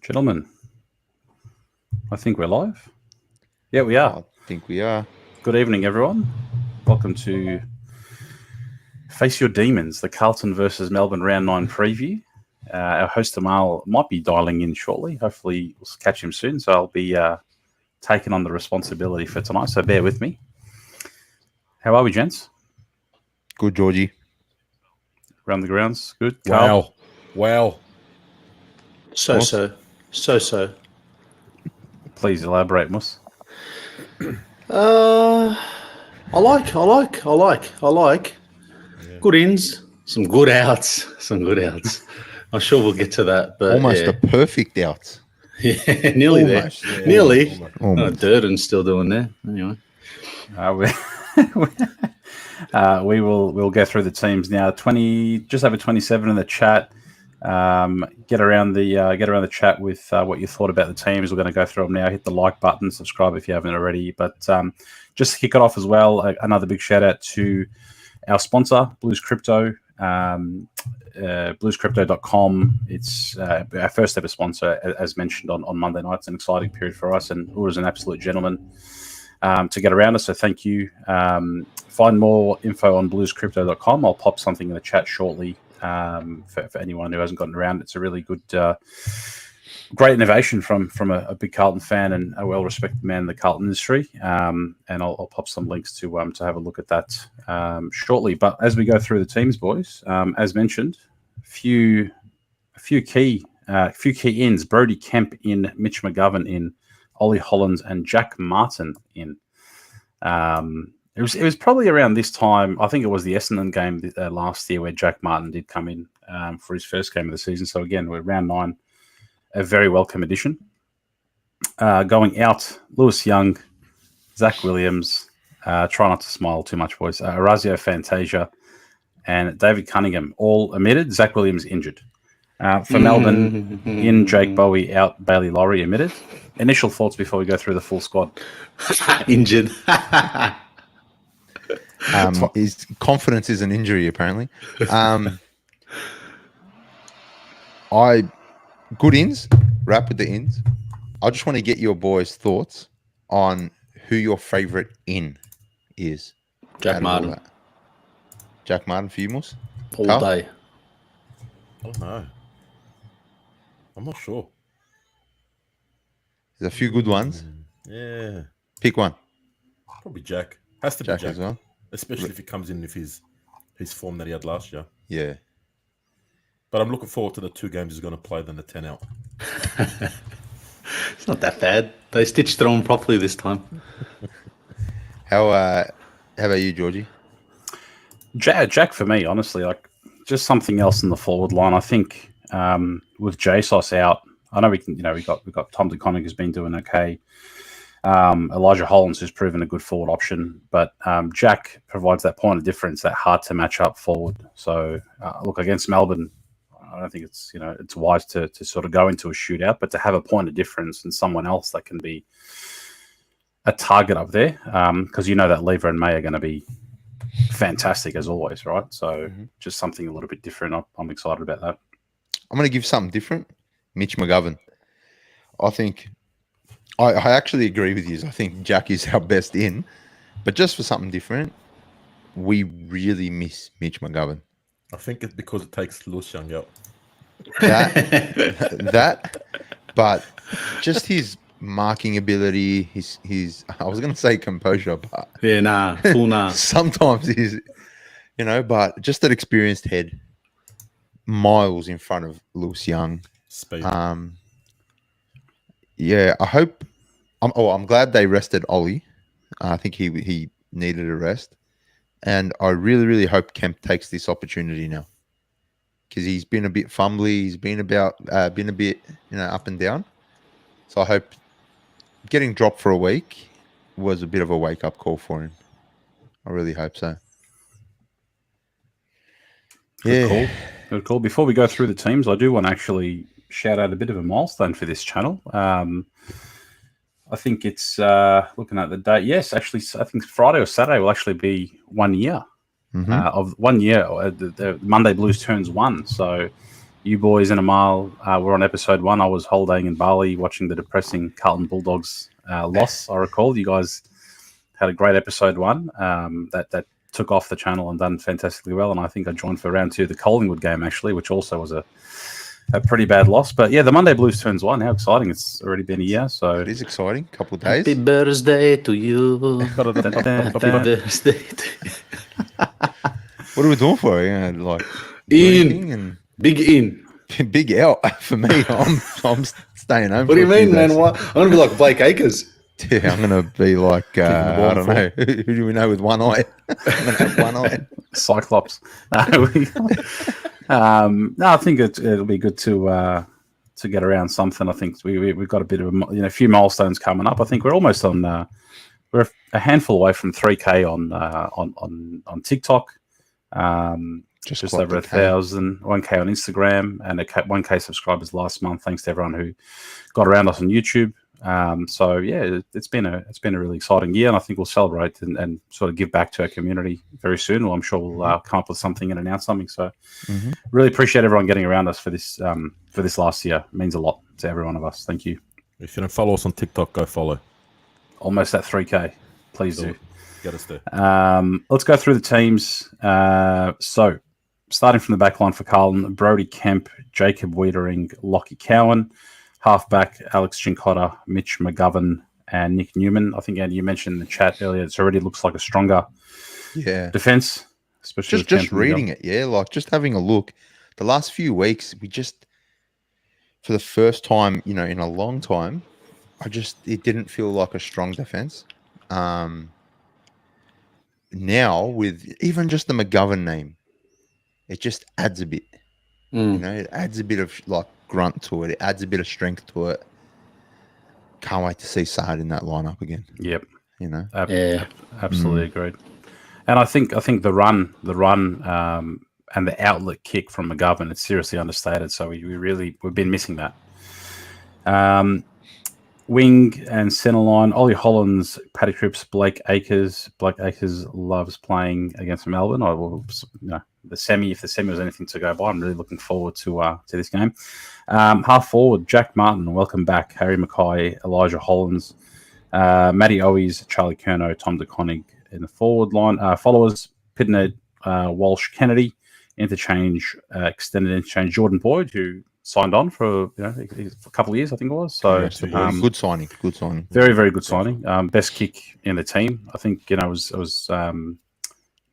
Gentlemen, I think we're live. Yeah, we are. I think we are. Good evening, everyone. Welcome to Face Your Demons, the Carlton versus Melbourne Round 9 preview. Our host, Amal, might be dialing in shortly. Hopefully, we'll catch him soon. So I'll be taking on the responsibility for tonight. So bear with me. How are we, gents? Good, Georgie. Around the grounds? Good? Carl? Wow. So. Please elaborate, Mus. I like. Yeah. Good ins, some good outs. I'm sure we'll get to that, but Almost a perfect out. yeah, nearly Almost. there. Yeah, Nearly. Almost. Durden's still doing there. Anyway. We'll go through the teams now. Just over 27 in the chat. Get around the chat with what you thought about the teams. We're going to go through them now. Hit the like button, subscribe if you haven't already. But just to kick it off as well, another big shout out to our sponsor, Blues Crypto. bluescrypto.com. It's our first ever sponsor, as mentioned on Monday night. It's an exciting period for us, and Ur is an absolute gentleman to get around us. So thank you. Find more info on bluescrypto.com. I'll pop something in the chat shortly. For anyone who hasn't gotten around, it's a really good, great innovation from a big Carlton fan and a well-respected man in the Carlton industry. And I'll pop some links to have a look at that shortly. But as we go through the teams, boys, as mentioned, a few key ins: Brody Kemp in, Mitch McGovern in, Ollie Hollands and Jack Martin in. It was probably around this time. I think it was the Essendon game last year where Jack Martin did come in for his first game of the season. So again, we're round 9, a very welcome addition. Going out, Lewis Young, Zach Williams. Try not to smile too much, boys. Orazio Fantasia and David Cunningham all omitted. Zach Williams injured. For Melbourne, in Jake Bowie, out Bailey Laurie omitted. Initial thoughts before we go through the full squad. Injured. His confidence is an injury, apparently. Good ins, wrap with the ins. I just want to get your boys' thoughts on who your favourite in is. Jack Martin. Jack Martin for you, Mus? All Carl? day. I don't know. I'm not sure. There's a few good ones. Yeah. Pick one. Probably Jack. Has to Jack be Jack. as well. Especially if he comes in with his form that he had last year. Yeah. But I'm looking forward to the 2 games he's going to play than the 10 out. It's not that bad. They stitched it on properly this time. How about you, Georgie? Jack for me, honestly, like just something else in the forward line. I think with JSOS out, I know we got Tom DeConnick has been doing okay. Elijah Hollands has proven a good forward option, but Jack provides that point of difference, that hard to match up forward. So look, against Melbourne, I don't think it's wise to sort of go into a shootout, but to have a point of difference and someone else that can be a target up there, because that Lever and May are going to be fantastic as always, right? So just something a little bit different. I'm excited about that. I'm going to give something different. Mitch McGovern. I think I actually agree with you. I think Jack is our best in, but just for something different, we really miss Mitch McGovern. I think it's because it takes Lewis Young out. That, but just his marking ability, his I was going to say composure, but Yeah, full nah. sometimes he's, but just that experienced head, miles in front of Lewis Young. Speed. Yeah, I hope. I'm glad they rested Ollie. I think he needed a rest, and I really, really hope Kemp takes this opportunity now, because he's been a bit fumbly. He's been a bit up and down. So I hope getting dropped for a week was a bit of a wake up call for him. I really hope so. Good call. Before we go through the teams, I do want to actually shout out a bit of a milestone for this channel. I think it's looking at the date. Yes, actually, I think Friday or Saturday will actually be 1 year of 1 year. The Monday Blues turns 1. So You boys and Amal were on episode 1. I was holidaying in Bali watching the depressing Carlton Bulldogs loss. I recall you guys had a great episode 1 that took off the channel and done fantastically well. And I think I joined for round 2 of the Collingwood game, actually, which also was a pretty bad loss. But yeah, the Monday Blues turns 1. How exciting. It's already been a year. So It is exciting. Couple of days. Happy birthday to you. Happy birthday to you. What are we doing for? Yeah, like In. and Big in. big out for me. I'm staying home. What do you for a few mean, man? days. What? I'm going to be like Blake Acres. Yeah, I'm gonna be like the ball I don't know. Who do we know with one eye? I'm gonna have one eye. Cyclops. No, I think it'll be good to get around something. I think we've got a bit of a few milestones coming up. I think we're almost on. We're a handful away from 3K on TikTok. Just over 1,000, 1K on Instagram, and 1K subscribers last month. Thanks to everyone who got around us on YouTube. So yeah, it's been a really exciting year, and I think we'll celebrate and sort of give back to our community very soon. Well, I'm sure we'll come up with something and announce something. So really appreciate everyone getting around us for this last year. It means a lot to every one of us. Thank you. If you don't follow us on TikTok, go follow. Almost at 3K. Please do. Get us there. Let's go through the teams. So starting from the back line for Carlton, Brodie Kemp, Jacob Wiedering, Lockie Cowan. Halfback, Alex Cincotta, Mitch McGovern, and Nick Newman. I think, Andy, you mentioned in the chat earlier, it already looks like a stronger defense. Especially just reading it, like just having a look. The last few weeks, we just, for the first time, in a long time, it didn't feel like a strong defense. Now, with even just the McGovern name, it just adds a bit. It adds a bit of like grunt to it. It adds a bit of strength to it. Can't wait to see Saad in that lineup again. Yep. Mm. Absolutely agreed. And I think the run, and the outlet kick from McGovern, it's seriously understated. So we've been missing that. Wing and centre line, Ollie Hollands, Paddy Cripps, Blake Acres. Blake Acres loves playing against Melbourne. The semi, if the semi was anything to go by, I'm really looking forward to this game. Half forward, Jack Martin, welcome back. Harry Mackay, Elijah Hollands, Matty Owies, Charlie Curnow, Tom DeConnick in the forward line. Followers, Pitnett, Walsh, Kennedy, interchange, extended interchange, Jordan Boyd, who signed on for a couple of years, I think it was. So good signing. Good signing. Very, very good signing. Best kick in the team. I think I was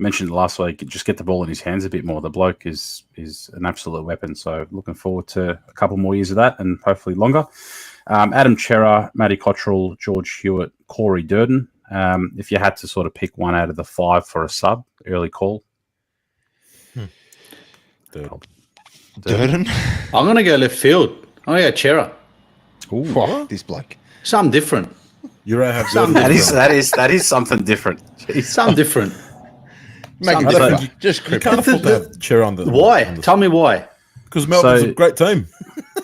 mentioned last week. Just get the ball in his hands a bit more. The bloke is an absolute weapon. So looking forward to a couple more years of that, and hopefully longer. Adam Chera, Matty Cottrell, George Hewitt, Corey Durden. If you had to sort of pick one out of the 5 for a sub, early call. Durden. I'm going to go left field. I'm going to go Chera. Ooh, this bloke. Something different. You're right. Have Some- That is something different. Jeez. Something different. Make Something it different. different. Just You cripple. can't afford to have Chair on the. Why? Tell me why. Because Melbourne's So- a great team.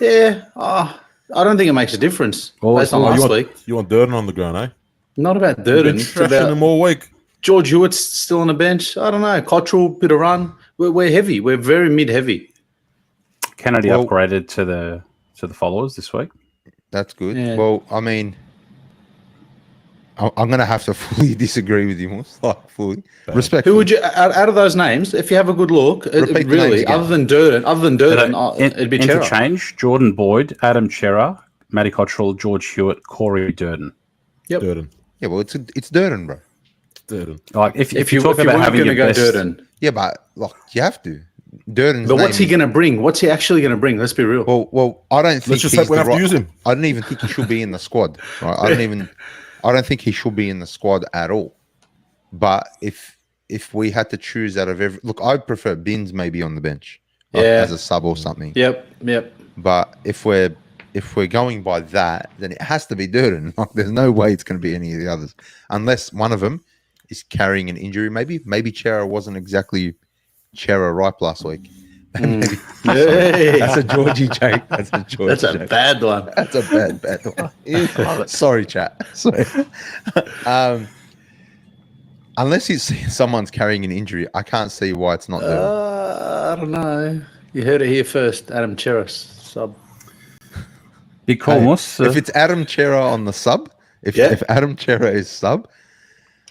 Yeah. I don't think it makes a difference Well, based on well, last week. You want Durden on the ground, eh? Not about You've Durden. been It's trashing about them all week. George Hewitt's still on the bench. I don't know. Cottrell, bit of run. We're heavy. We're very mid-heavy. Kennedy Well- upgraded to the followers this week. That's good. Yeah. Well, I mean, I'm going to have to fully disagree with you, Moose. Like, fully. Respectfully. Who would you out of those names? If you have a good look, Repeat the names really, again. other than Durden, it'd be Chera. Interchange, Jordan Boyd, Adam Chera, Matty Cottrell, George Hewitt, Corey Durden. Yep. Durden. Yeah, well, it's Durden, bro. Durden. Like if you talk if you about weren't having going to your go best, Durden, Yeah, but like you have to. Durden's but what's name he going to bring? What's he actually going to bring? Let's be real. Well, I don't think Let's just he's hope we the have to use him. I don't even think he should be in the squad. Right? I don't think he should be in the squad at all. But if we had to choose out of every look, I'd prefer Binns maybe on the bench, as a sub or something. Yep. But if we're going by that, then it has to be Durden. Like, there's no way it's going to be any of the others, unless one of them is carrying an injury. Maybe Chera wasn't exactly Chera ripe last week. Maybe. Hey. That's a Georgie joke. That's a Georgie That's a joke. bad one. That's a bad one. Sorry, chat. Sorry. Unless someone's carrying an injury, I can't see why it's not Durden. I don't know. You heard it here first. Adam Cheris sub. Big call, Hey, Moss. if it's Adam Chera on the sub, if Adam Chera is sub,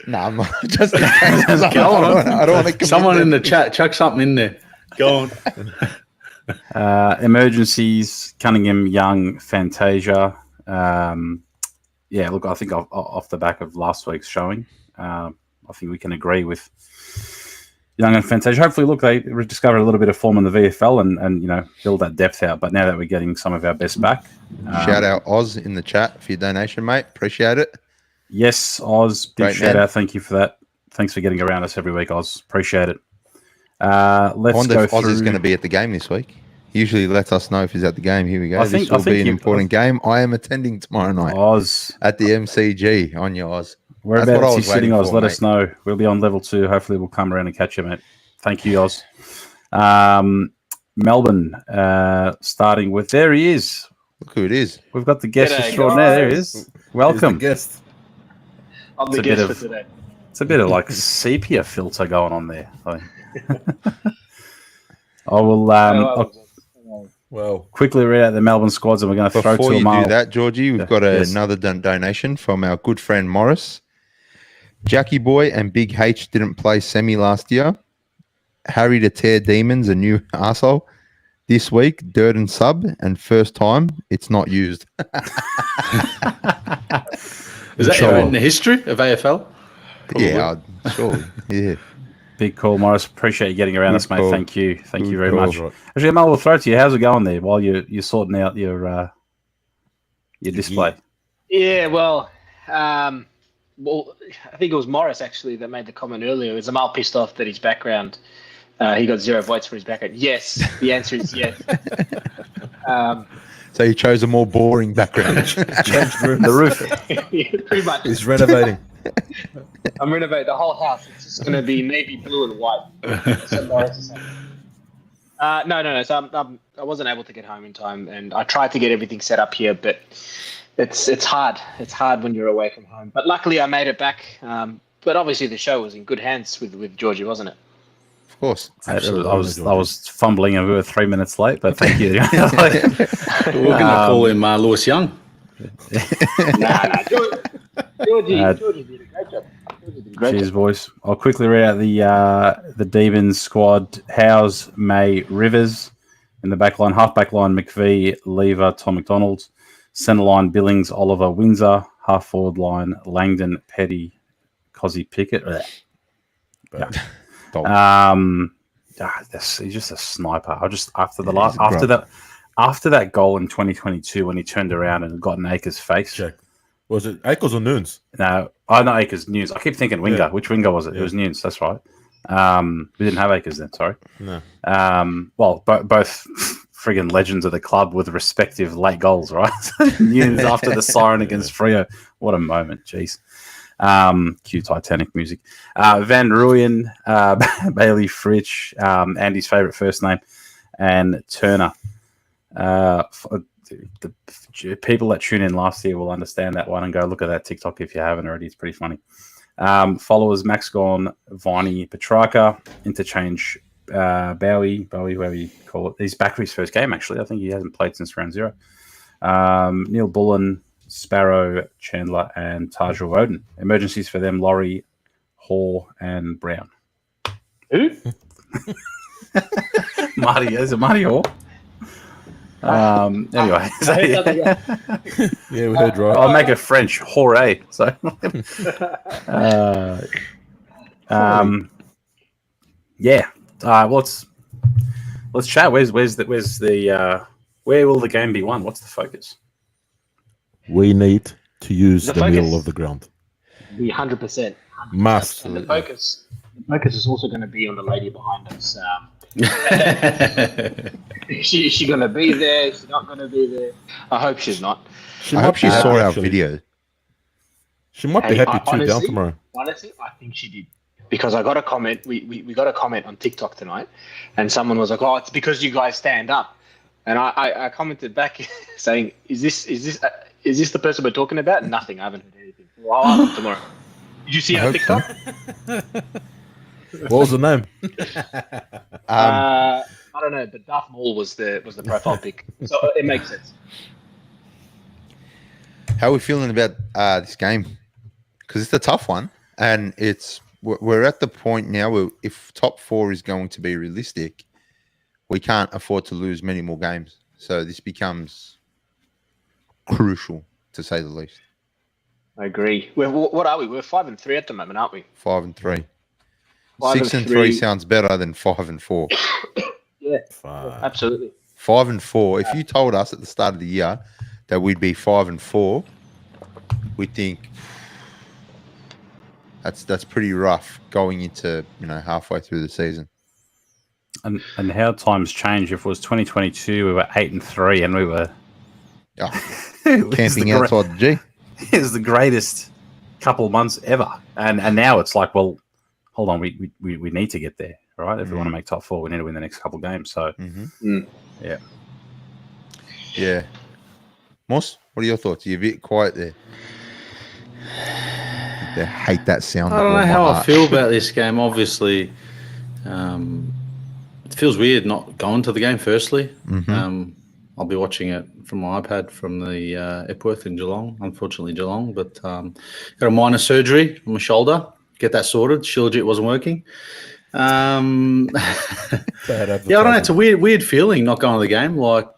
I'm not just in case. Go on. I don't want to commit Someone in them. the chat, chuck something in there. Go on. Emergencies, Cunningham, Young, Fantasia. Yeah, look, I think off the back of last week's showing, I think we can agree with Young and Fantasia. Hopefully, look, they discovered a little bit of form in the VFL and build that depth out. But now that we're getting some of our best back. Shout out Oz in the chat for your donation, mate. Appreciate it. Yes, Oz, big Great shout man. out. Thank you for that. Thanks for getting around us every week, Oz. Appreciate it. I Let's wonder go if Oz through. is going to be at the game this week. He usually lets us know if he's at the game. Here we go. I think- This will I think be an you- important game. I am attending tomorrow night Oz. at the MCG on your Oz. Whereabouts what I you was sitting, waiting Oz? for, Let mate. us know. We'll be on level 2. Hopefully, we'll come around and catch you, mate. Thank you, Oz. Melbourne, starting with, there he is. Look who it is. We've got the guest G'day, extraordinaire. There he guys. is. Welcome. Guest. I'm It's the a bit guest of- for today. It's a bit of like sepia filter going on there. I will I'll Well, quickly read out the Melbourne squads and we're going to throw Before to you a do that, Georgie, we've got Yes. another donation from our good friend Morris. Jackie Boy and Big H didn't play semi last year. Harry to tear demons, a new arsehole. This week, Durden sub, and first time it's not used. Is that Sure. in the history of AFL? Yeah, surely. Yeah. Big call, Morris. Appreciate you getting around Good us, mate. call. Thank you. Thank you Good very call. much. Actually, Mel, we'll throw it to you. How's it going there while you're sorting out your display? Yeah, well, I think it was Morris actually that made the comment earlier. Is Amal pissed off that his background, he got 0 votes for his background? Yes, the answer is yes. So you chose a more boring background. changed rooms. The roof. Pretty much. He's renovating. I'm renovating the whole house. It's just going to be navy blue and white. That's what Morris is saying. No. So I wasn't able to get home in time, and I tried to get everything set up here, but it's hard. It's hard when you're away from home. But luckily, I made it back. But obviously, the show was in good hands with Georgie, wasn't it? Of course. I Absolutely, was fumbling and we were 3 minutes late, but thank you. We're going to call him Lewis Young. Nah. Georgie did a great job. Cheers, boys. I'll quickly read out the Demons squad. Howes, May, Rivers. In the back line, half back line, McVee, Lever, Tom McDonald. Centre line, Billings, Oliver, Windsor. Half forward line, Langdon, Petty, Cozzy Pickett. He's just a sniper. After that goal in 2022 when he turned around and got in Akers' face. Check. Was it Ackles or Noons? No, not Akers. News. I keep thinking Winger. Yeah. Which Winger was it? Yeah. It was News. That's right. We didn't have Akers then. Sorry. No. Well, both friggin' legends of the club with respective late goals, right? News after the siren against Freo. What a moment. Jeez. Cue Titanic music. Van Rooyen, Bailey Fritsch, Andy's favourite first name, and Turner. The people that tune in last year will understand that one and go look at that TikTok if you haven't already. It's pretty funny. Followers Max Gorn, Viney, Petrarca, interchange Bowie, whatever you call it. He's back for his first game, actually. I think he hasn't played since round 0. Neil Bullen, Sparrow, Chandler, and Tajul Roden. Emergencies for them, Laurie, Hall, and Brown. Who? Marty, is it Marty Hall? Anyway. Yeah, we heard right. I'll make it French. Hooray. So, yeah. Let's chat. Where will the game be won? What's the focus? We need to use The the focus. middle of the ground. Be 100%. Must. And the focus is also going to be on the lady behind us. Is she going to be there? Is she not going to be there? I hope she's not. She I might hope she be saw happy, our actually. video. She might be Hey, happy too down tomorrow. Honestly, I think she did. Because I got a comment. We got a comment on TikTok tonight, and someone was like, "Oh, it's because you guys stand up." And I commented back saying, "Is this the person we're talking about?" Nothing. I haven't heard anything. Well, I'll ask them tomorrow. Did you see I our hope so. TikTok? What was the name? I don't know, but Darth Maul was the profile pick, so it makes sense. How are we feeling about this game? Because it's a tough one, and we're at the point now where if top 4 is going to be realistic, we can't afford to lose many more games. So this becomes crucial, to say the least. I agree. What are we? We're 5-3 at the moment, aren't we? 5-3. 5 6 and 3 3 sounds better than 5-4. Yeah, Fuck. absolutely. 5-4. If you told us at the start of the year that we'd be 5-4, we think that's pretty rough going into halfway through the season. And how times change. If it was 2022, we were 8-3, and we were Camping outside the G. It was the greatest couple of months ever, and now it's like, well, hold on, we need to get there, right? If we want to make top 4, we need to win the next couple of games. So, yeah. Moss, what are your thoughts? You're a bit quiet there. I hate that sound. I don't know how I feel about this game. Obviously, it feels weird not going to the game. Firstly, I'll be watching it from my iPad from the Epworth in Geelong. Unfortunately, Geelong, but got a minor surgery on my shoulder. Get that sorted. Shilajit wasn't working. Yeah, I don't know. It's a weird feeling not going to the game. Like,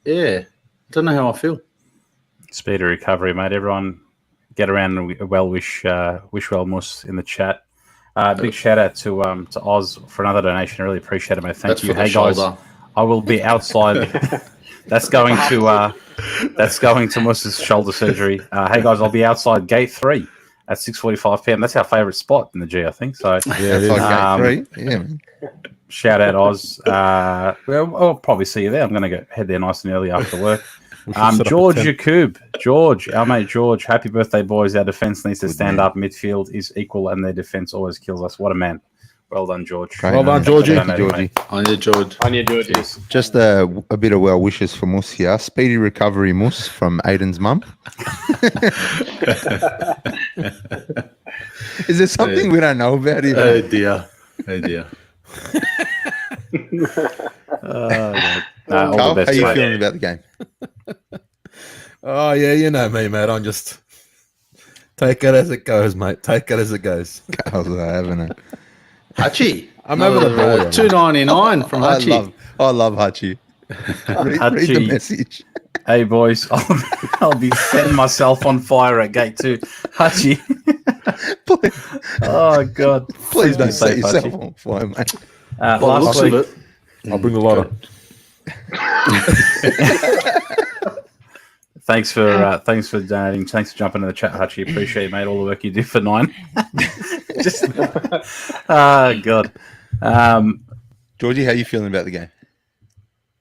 yeah, I don't know how I feel. Speedy recovery, mate. Everyone, get around and wish well Mus in the chat. Big shout out to Oz for another donation. I really appreciate it, mate. Thank you. Hey guys, I will be outside. That's going to Mus's shoulder surgery. Hey guys, I'll be outside gate 3 at 6:45 p.m. That's our favourite spot in the G, I think. So yeah, it's like gate 3. Yeah, man. Shout out Oz. Well, I'll probably see you there. I'm going to head there nice and early after work. George Yakub, our mate George, happy birthday, boys. Our defence needs to stand up. Midfield is equal and their defence always kills us. What a man. Well done, George. Great, well done, Georgie. Georgie. On you, George. On you, George. Just a bit of well wishes for Mus here. Speedy recovery, Mus, from Aiden's mum. Is there something we don't know about it? Oh dear. Carl, how are you feeling about the game? Oh, yeah, you know me, mate. I'm just take it as it goes, mate. Take it as it goes. Carl's having it. Hachi. I'm over the ball. $2.99 from Hachi. I love Hachi. Read the message. Hey, boys, I'll be setting myself on fire at gate 2. Hachi. Oh, God. Please don't set yourself on fire, mate. Last week, I'll bring the lighter. Thanks for donating. Thanks for jumping in the chat, Hachi. Appreciate it, mate. All the work you do for 9. God. Georgie, how are you feeling about the game?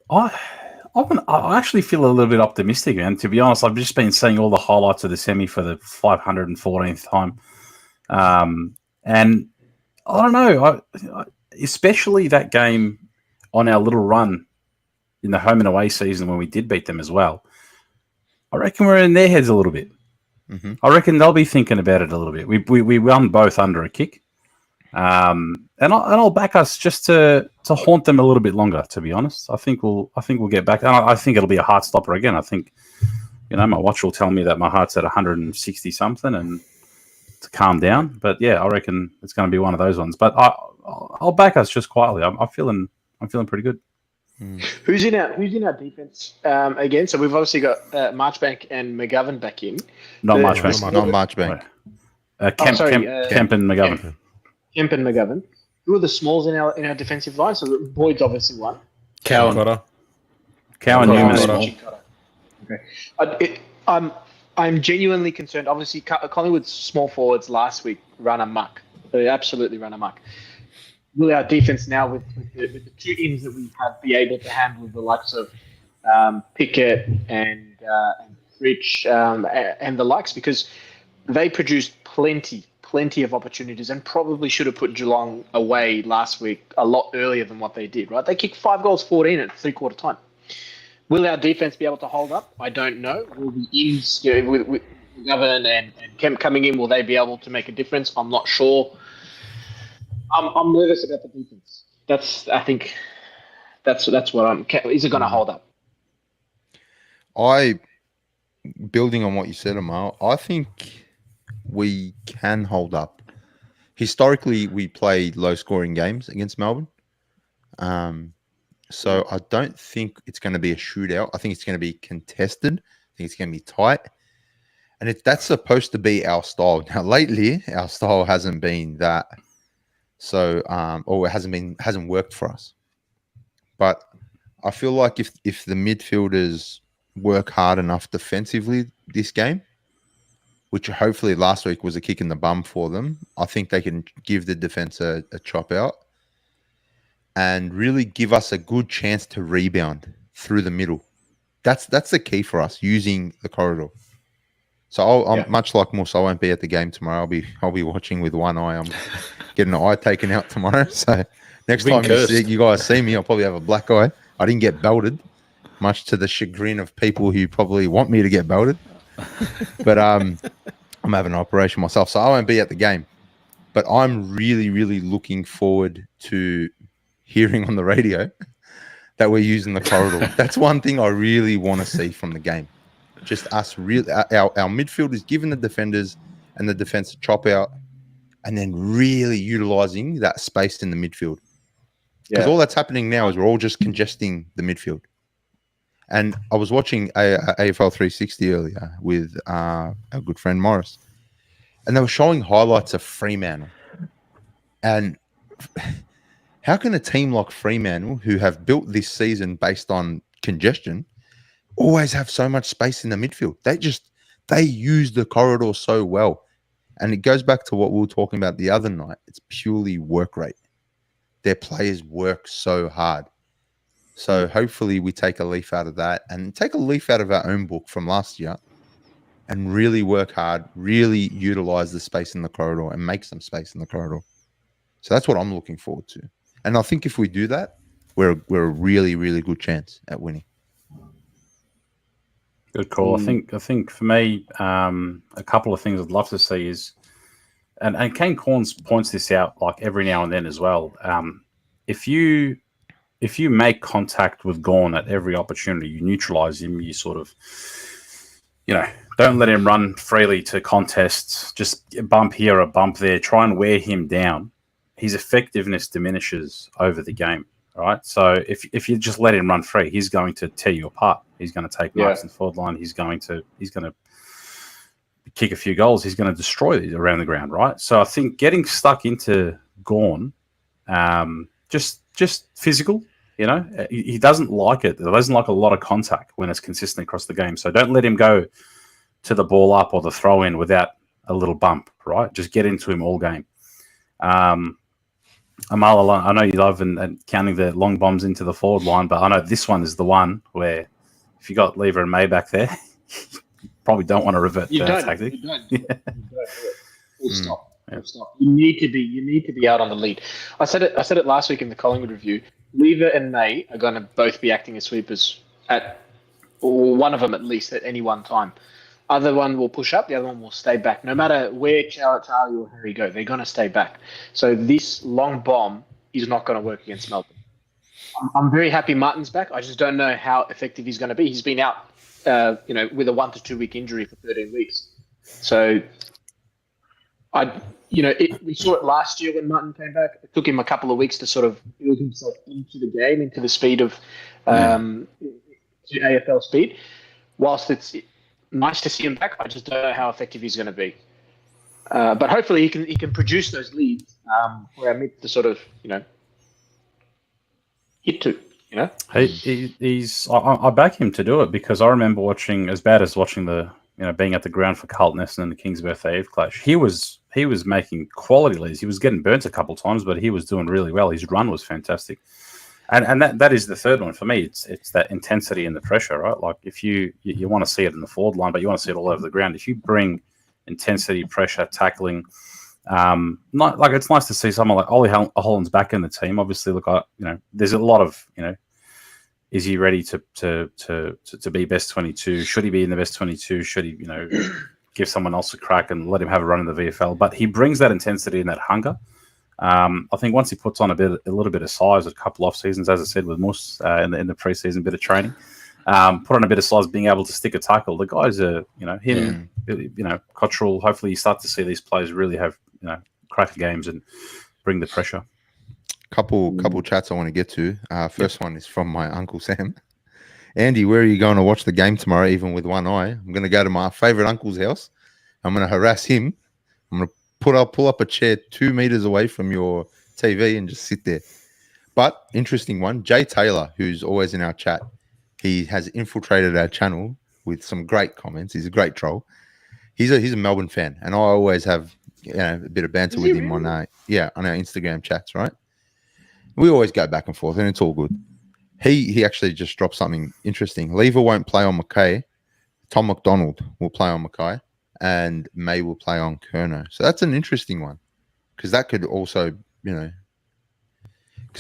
I actually feel a little bit optimistic, man. To be honest, I've just been seeing all the highlights of the semi for the 514th time, and I don't know. Especially that game on our little run in the home and away season when we did beat them as well. I reckon we're in their heads a little bit. Mm-hmm. I reckon they'll be thinking about it a little bit. We won both under a kick, and I'll back us just to haunt them a little bit longer. To be honest, I think we'll get back. And I think it'll be a heart stopper again. I think my watch will tell me that my heart's at 160 something and to calm down. But yeah, I reckon it's going to be one of those ones. But I'll back us just quietly. I'm feeling pretty good. Who's in our defense again? So we've obviously got Marchbank and McGovern back in. Not Marchbank. Not Marchbank. Kemp and McGovern. Kemp and McGovern. Who are the smalls in our defensive line? So Boyd's obviously one. Cowan Newman. Okay. I'm genuinely concerned. Obviously, Collingwood's small forwards last week ran amok. They absolutely ran amok. Will our defense now, with the 2 ins that we have, be able to handle the likes of Pickett and Rich and the likes? Because they produced plenty of opportunities and probably should have put Geelong away last week a lot earlier than what they did, right? They kicked 5 goals 14 at 3/4 time. Will our defense be able to hold up? I don't know. Will the ins, with McGovern and Kemp coming in, will they be able to make a difference? I'm not sure. I'm nervous about the defense. That's That's what I'm. Is it going to hold up? Building on what you said, Amal, I think we can hold up. Historically, we play low-scoring games against Melbourne. So I don't think it's going to be a shootout. I think it's going to be contested. I think it's going to be tight. And that's supposed to be our style. Now, lately, our style hasn't been that. So, or it hasn't worked for us. But I feel like if the midfielders work hard enough defensively this game, which hopefully last week was a kick in the bum for them, I think they can give the defense a chop out and really give us a good chance to rebound through the middle. That's the key for us, using the corridor. So I'm much like Musa, I won't be at the game tomorrow. I'll be watching with one eye. I'm getting an eye taken out tomorrow. So next time you guys see me, I'll probably have a black eye. I didn't get belted, much to the chagrin of people who probably want me to get belted. But I'm having an operation myself, so I won't be at the game. But I'm really, really looking forward to hearing on the radio that we're using the corridor. That's one thing I really want to see from the game. Just us, really, our midfielders giving the defenders and the defense a chop out, and then really utilizing that space in the midfield. Because all that's happening now is we're all just congesting the midfield. And I was watching AFL 360 earlier with our good friend Morris, and they were showing highlights of Fremantle. And how can a team like Fremantle, who have built this season based on congestion, always have so much space in the midfield? They use the corridor so well. And it goes back to what we were talking about the other night. It's purely work rate. Their players work so hard. So hopefully we take a leaf out of that and take a leaf out of our own book from last year and really work hard, really utilize the space in the corridor and make some space in the corridor. So that's what I'm looking forward to. And I think if we do that, we're a really, really good chance at winning. Good call. I think for me, a couple of things I'd love to see is, and Kane Corns points this out like every now and then as well. If you make contact with Gawn at every opportunity, you neutralize him. You sort of, don't let him run freely to contests. Just a bump here, a bump there. Try and wear him down. His effectiveness diminishes over the game. Right, so if you just let him run free, he's going to tear you apart. He's going to take marks in the forward line. He's going to kick a few goals. He's going to destroy it around the ground. Right, so I think getting stuck into Gawn, just physical. He doesn't like it. He doesn't like a lot of contact when it's consistent across the game. So don't let him go to the ball up or the throw in without a little bump. Right, just get into him all game. Amal, I know you love and counting the long bombs into the forward line, but I know this one is the one where if you got Lever and May back there, you probably don't want to revert that tactic. You don't. You don't do it. Full stop. Full stop. You need to be out on the lead. I said it last week in the Collingwood review. Lever and May are going to both be acting as sweepers or one of them at least at any one time. Other one will push up, the other one will stay back. No matter where Charlie or Harry go, they're going to stay back. So this long bomb is not going to work against Melbourne. I'm very happy Martin's back. I just don't know how effective he's going to be. He's been out, with a 1 to 2 week injury for 13 weeks. So, we saw it last year when Martin came back. It took him a couple of weeks to sort of build himself into the game, into the speed of to AFL speed. Whilst it's nice to see him back, I just don't know how effective he's going to be. But hopefully he can produce those leads for our mid to sort of hit to. I back him to do it because I remember watching, as bad as watching being at the ground for Carlton and the King's Birthday Eve clash. He was making quality leads. He was getting burnt a couple of times, but he was doing really well. His run was fantastic. And that is the third one for me. It's that intensity and the pressure, right? Like if you want to see it in the forward line, but you want to see it all over the ground. If you bring intensity, pressure, tackling, it's nice to see someone like Ollie Holland's back in the team. Obviously, there's a lot of is he ready to be best 22? Should he be in the best 22? Should he give someone else a crack and let him have a run in the VFL? But he brings that intensity and that hunger. I think once he puts on a little bit of size, a couple off seasons, as I said with Moose in the preseason, bit of training, put on a bit of size, being able to stick a tackle. The guys are, Cottrell. Hopefully, you start to see these players really have, cracker games and bring the pressure. Couple chats I want to get to. First one is from my Uncle Sam. Andy, where are you going to watch the game tomorrow, even with one eye? I'm going to go to my favourite uncle's house. I'm going to harass him. I'm going to pull up a chair 2 meters away from your TV and just sit there. But interesting one, Jay Taylor, who's always in our chat, he has infiltrated our channel with some great comments. He's a great troll. He's a Melbourne fan, and I always have a bit of banter with him on our Instagram chats, right? We always go back and forth, and it's all good. He actually just dropped something interesting. Lever won't play on McKay. Tom McDonald will play on McKay, and May will play on Kerno. So that's an interesting one, because that could also, because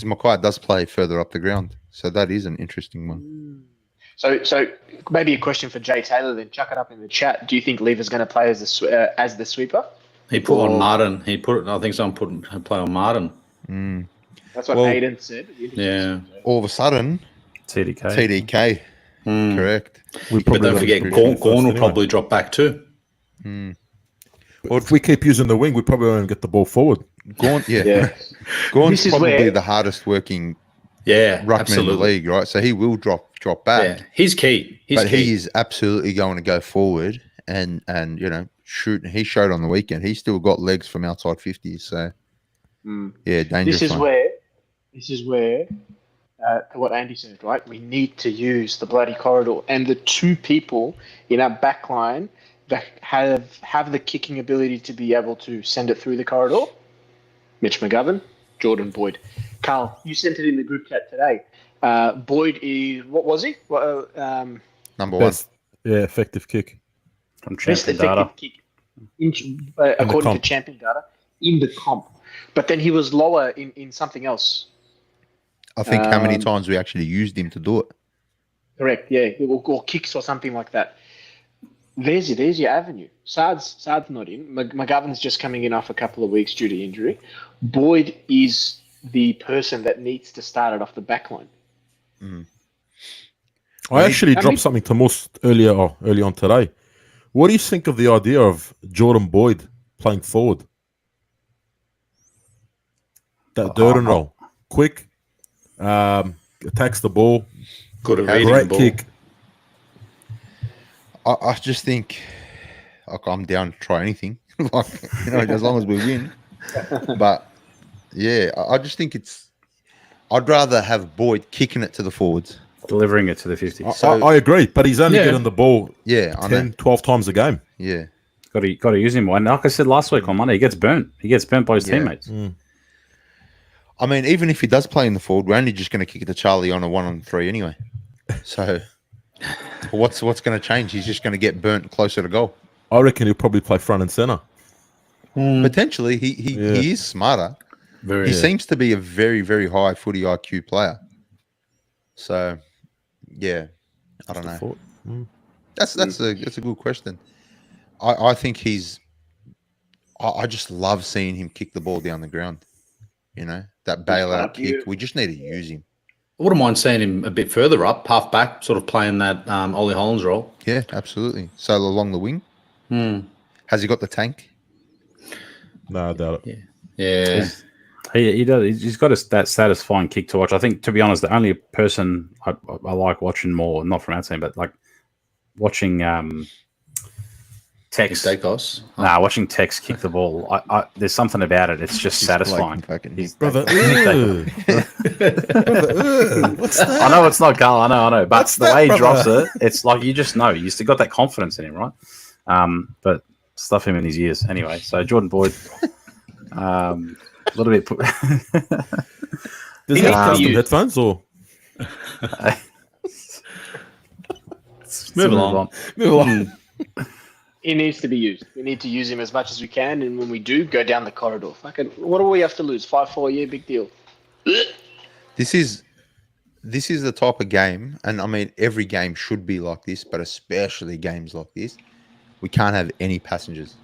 McKay does play further up the ground. So that is an interesting one. So maybe a question for Jay Taylor then. Chuck it up in the chat. Do you think Lever's going to play as the sweeper? He put on Martin. I think someone play on Martin. That's what Hayden said. Yeah. All of a sudden, TDK. Correct. But don't forget, Gorn will probably drop back too. Well, if we keep using the wing, we probably won't get the ball forward. Gorn's probably the hardest working ruckman in the league, right? So he will drop back. Yeah, he's key. He is absolutely going to go forward and shoot. He showed on the weekend. He's still got legs from outside 50s. So dangerous. This is where what Andy said, right? We need to use the bloody corridor, and the 2 people in our back line that have the kicking ability to be able to send it through the corridor. Mitch McGovern, Jordan Boyd. Carl, you sent it in the group chat today. Boyd is, what was he? Number 1. Yeah, effective kick. From champion data. Kick according to champion data in the comp. But then he was lower in something else. I think how many times we actually used him to do it. Correct, yeah. Or kicks or something like that. There's your avenue. Saad's not in. McGovern's just coming in off a couple of weeks due to injury. Boyd is the person that needs to start it off the back line. I actually dropped something to Moss early on today. What do you think of the idea of Jordan Boyd playing forward? That dirt and roll. Quick. Attacks the ball. Good at reading great the ball. Kick. I just think I'm down to try anything, as long as we win. But I just think I'd rather have Boyd kicking it to the forwards, delivering it to the 50. I agree, but he's only getting the ball 10, 12 times a game. Yeah, got to use him. And like I said last week on Monday, he gets burnt. He gets burnt by his teammates. I mean, even if he does play in the forward, we're only just going to kick it to Charlie on a 1-on-3 anyway. So what's going to change? He's just going to get burnt closer to goal. I reckon he'll probably play front and center. Potentially, he is smarter. He seems to be a very, very high footy IQ player. So, I don't know. That's a good question. I think I just love seeing him kick the ball down the ground. That bailout kick. We just need to use him. I wouldn't mind seeing him a bit further up, half back, sort of playing that Ollie Hollands role. Yeah, absolutely. So along the wing. Has he got the tank? No, I doubt it. Yeah. He does. He's got that satisfying kick to watch. I think, to be honest, the only person I like watching more, not from our team, but like watching Tex. Watching Tex kick the ball. There's something about it. It's just satisfying. Brother, what's that? I know it's not Carl. I know. But what's the way he drops it, it's like you just know. He's still got that confidence in him, right? But stuff him in his ears anyway. So Jordan Boyd, a little bit. Does he have custom headphones or? Move along. He needs to be used. We need to use him as much as we can, and when we do, go down the corridor. Fucking, what do we have to lose? 5-4, yeah, big deal. This is the type of game, and I mean, every game should be like this, but especially games like this, we can't have any passengers.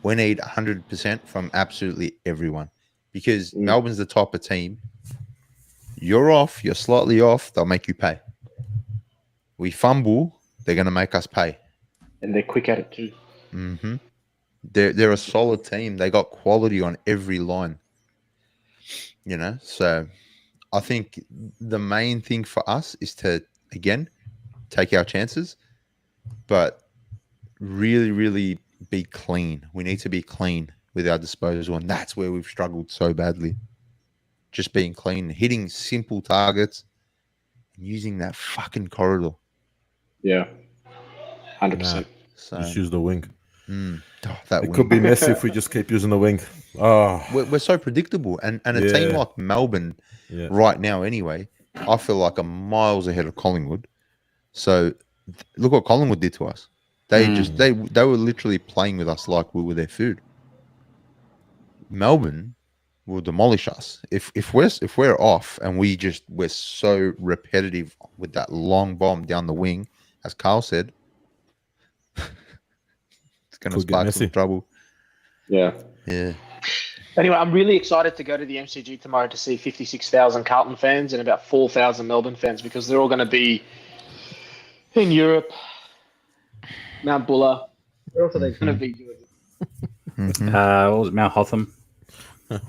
We need 100% from absolutely everyone. because Melbourne's the type of team. You're off, you're slightly off, they'll make you pay. We fumble, they're going to make us pay. And they're quick at it too. Mm-hmm. They're a solid team. They got quality on every line. You know, so I think the main thing for us is to, again, take our chances, but really, really be clean. We need to be clean with our disposal, and that's where we've struggled so badly. Just being clean, hitting simple targets, and using that fucking corridor. Yeah, 100%. So Just use the wing. that It wing. could be messy if we just keep using the wing. Oh, We're so predictable, and a team like Melbourne right now, anyway, I feel like are miles ahead of Collingwood. So look what Collingwood did to us. They they were literally playing with us like we were their food. Melbourne will demolish us if we're off and we're so repetitive with that long bomb down the wing, as Carl said. It's going to spark some trouble. Yeah. Yeah. Anyway, I'm really excited to go to the MCG tomorrow to see 56,000 Carlton fans and about 4,000 Melbourne fans, because they're all going to be in Europe, Mount Buller. Where else are they going to be doing? What was it, Mount Hotham?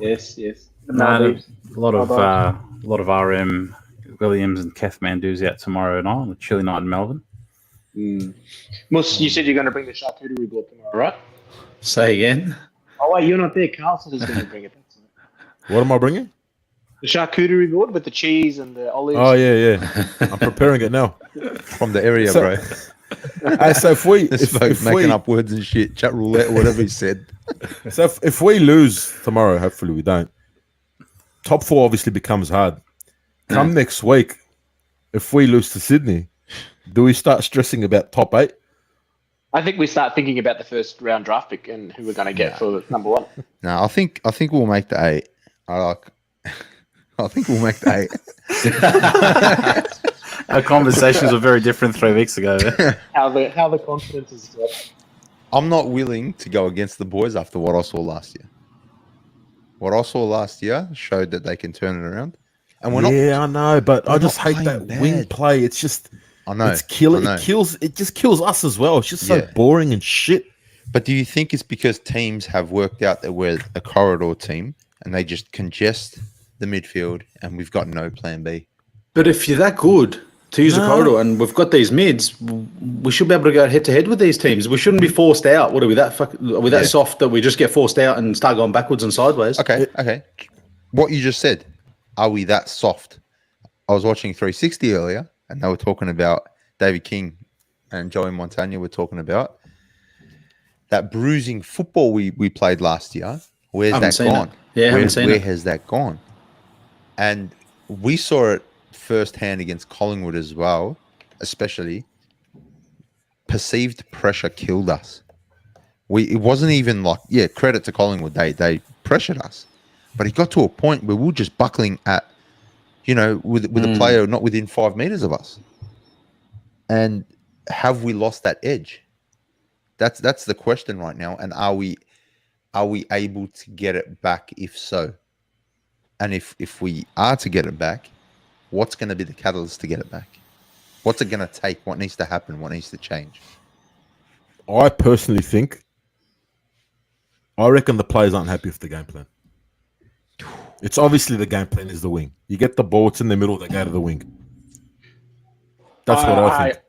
Yes. A lot of RM Williams and Keth Mandu's out tomorrow night on a chilly night in Melbourne. Mus, you said you're going to bring the charcuterie board tomorrow, right? Say again. Oh, wait, you're not there. Carlton is going to bring it. what am I bringing? The charcuterie board with the cheese and the olives. Oh yeah. I'm preparing it now. From the area, bro. So if we making up words and shit, chat roulette, whatever he said. So if we lose tomorrow, hopefully we don't. Top 4 obviously becomes hard. Come next week, if we lose to Sydney, do we start stressing about top 8? I think we start thinking about the first round draft pick and who we're going to get for number 1. No, I think we'll make the 8. I think we'll make the 8. Our conversations were very different 3 weeks ago. How the confidence is dropped. I'm not willing to go against the boys after what I saw last year. What I saw last year showed that they can turn it around. And we're not. Yeah, I know, but I just hate playing that wing play. It's just, I know. it's killing. I know. It just kills us as well. It's just so boring and shit. But do you think it's because teams have worked out that we're a corridor team and they just congest the midfield and we've got no plan B? But if you're that good to use a corridor and we've got these mids, we should be able to go head to head with these teams. We shouldn't be forced out. What are we that soft that we just get forced out and start going backwards and sideways? Okay. What you just said, are we that soft? I was watching 360 earlier and they were talking about David King and Joey Montagna were talking about that bruising football we played last year. Where's that gone? Where has that gone? And we saw it firsthand against Collingwood as well, especially. Perceived pressure killed us. It wasn't even like, credit to Collingwood, they pressured us, but it got to a point where we were just buckling at, with a player not within 5 meters of us. And have we lost that edge? That's the question right now. And are we able to get it back? If so, and if we are to get it back, what's going to be the catalyst to get it back? What's it going to take? What needs to happen? What needs to change? I personally think, I reckon the players aren't happy with the game plan. It's obviously the game plan is the wing. You get the ball, it's in the middle, they go to the wing. That's what I think.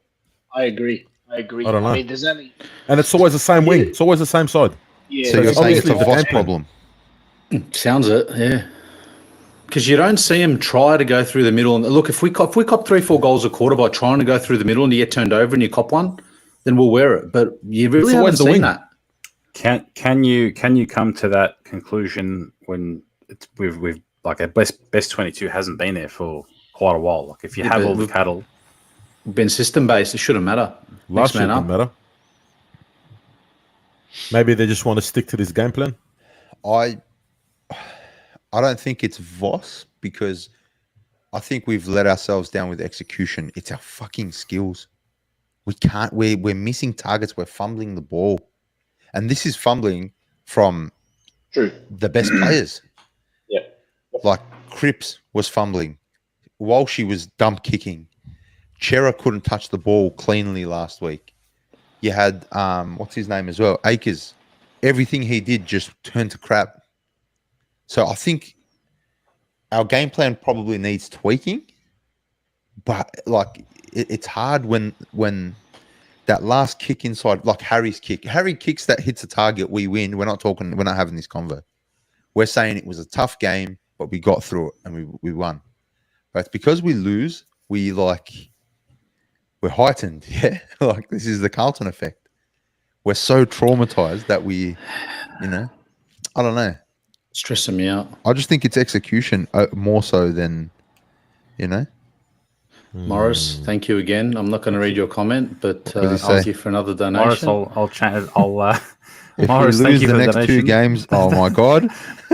I agree. I don't know. I mean, there's only... And it's always the same wing. It's always the same side. Yeah. So you're saying it's a Voss problem? Sounds it, yeah. Because you don't see them try to go through the middle. And look, if we cop 3-4 goals a quarter by trying to go through the middle and you get turned over and you cop one, then we'll wear it. But you really haven't seen that. Can you come to that conclusion when we've like our best 22 hasn't been there for quite a while? Like if you have all the cattle, been system based, it shouldn't matter. Last year didn't matter. Maybe they just want to stick to this game plan. I don't think it's Voss, because I think we've let ourselves down with execution. It's our fucking skills. We can't. We're missing targets. We're fumbling the ball, and this is fumbling from the best players. Like Cripps was fumbling while she was dump kicking. Chera couldn't touch the ball cleanly last week. You had what's his name as well, Akers. Everything he did just turned to crap. So I think our game plan probably needs tweaking, but like it's hard when that last kick inside, like Harry's kick. Harry kicks that hits a target, we win. We're not having this convo. We're saying it was a tough game, but we got through it and we won. But it's because we lose, we're heightened. Yeah. Like this is the Carlton effect. We're so traumatized that we, I don't know. Stressing me out. I just think it's execution more so than, Morris, thank you again. I'm not going to read your comment, but did he I'll say? give for another Morris, donation. I'll chat. I'll. If Morris, we thank lose you the for the next two donation. games, oh my God.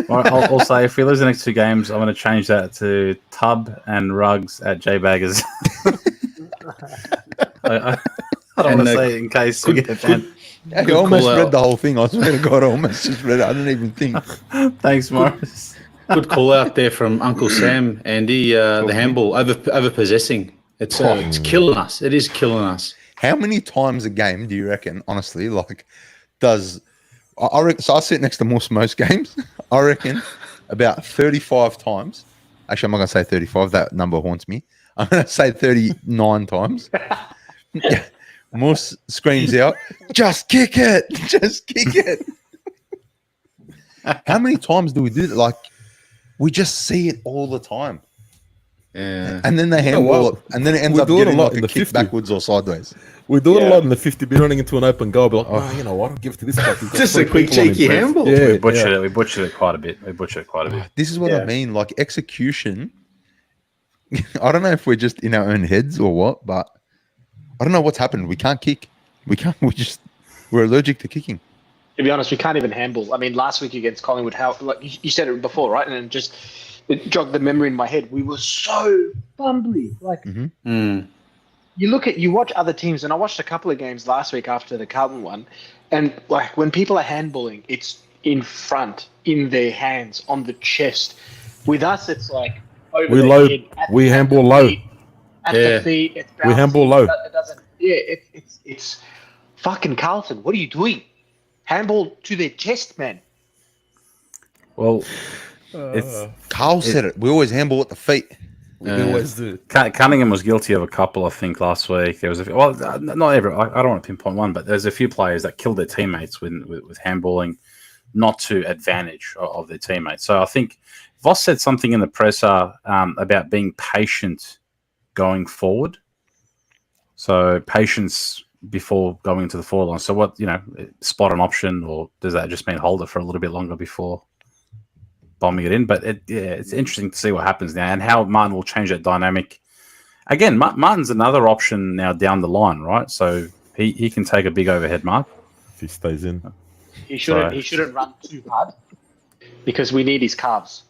I'll say if we lose the next 2 games, I'm going to change that to Tub and Rugs at J-Baggers. I don't want to say it in case we get banned. I almost call read out. the whole thing. I swear to God, I almost just read it. I didn't even think. Thanks, Morris. Good call out there from Uncle Sam, Andy. The handball over possessing. It's killing us. It is killing us. How many times a game do you reckon, honestly, I reckon, so I sit next to most games. I reckon about 35 times. Actually, I'm not going to say 35. That number haunts me. I'm going to say 39 times. Yeah. Moose screams out, just kick it. Just kick it. How many times do we do that? Like, we just see it all the time. Yeah. And then they handball it, and then it ends We up do it a getting lot like in a the kick 50. backwards or sideways. We do it Yeah. a lot in the 50, be running into an open goal, be like, oh, you know what, I'll give it to this guy. He's got Just 3 a quick people on him, cheeky Trev." handball. Yeah, We butchered it quite a bit. This is what I Yeah. mean. Like execution. I don't know if we're just in our own heads or what, but I don't know what's happened. We can't kick. We're allergic to kicking. To be honest, we can't even handball. I mean, last week against Collingwood, you said it before, right? And it jogged the memory in my head. We were so fumbly. Like you watch other teams, and I watched a couple of games last week after the Carlton one, and like when people are handballing, it's in front, in their hands, on the chest. With us, it's like over We the low. head, We at handball the low. feet, at Yeah. the feet. It's We handball bouncing, low. It doesn't. Yeah, it's fucking Carlton. What are you doing? Handball to their chest, man. Well, it's Carl said it. We always handball at the feet. We always do. Cunningham was guilty of a couple, I think, last week. There was not every. I don't want to pinpoint one, but there's a few players that killed their teammates with handballing, not to advantage of their teammates. So I think Voss said something in the presser about being patient going forward. So patience before going into the forward line. So what, spot an option, or does that just mean hold it for a little bit longer before bombing it in? But it's interesting to see what happens now and how Martin will change that dynamic. Again, Martin's another option now down the line, right? So he can take a big overhead mark. If he stays in. He shouldn't run too hard because we need his calves.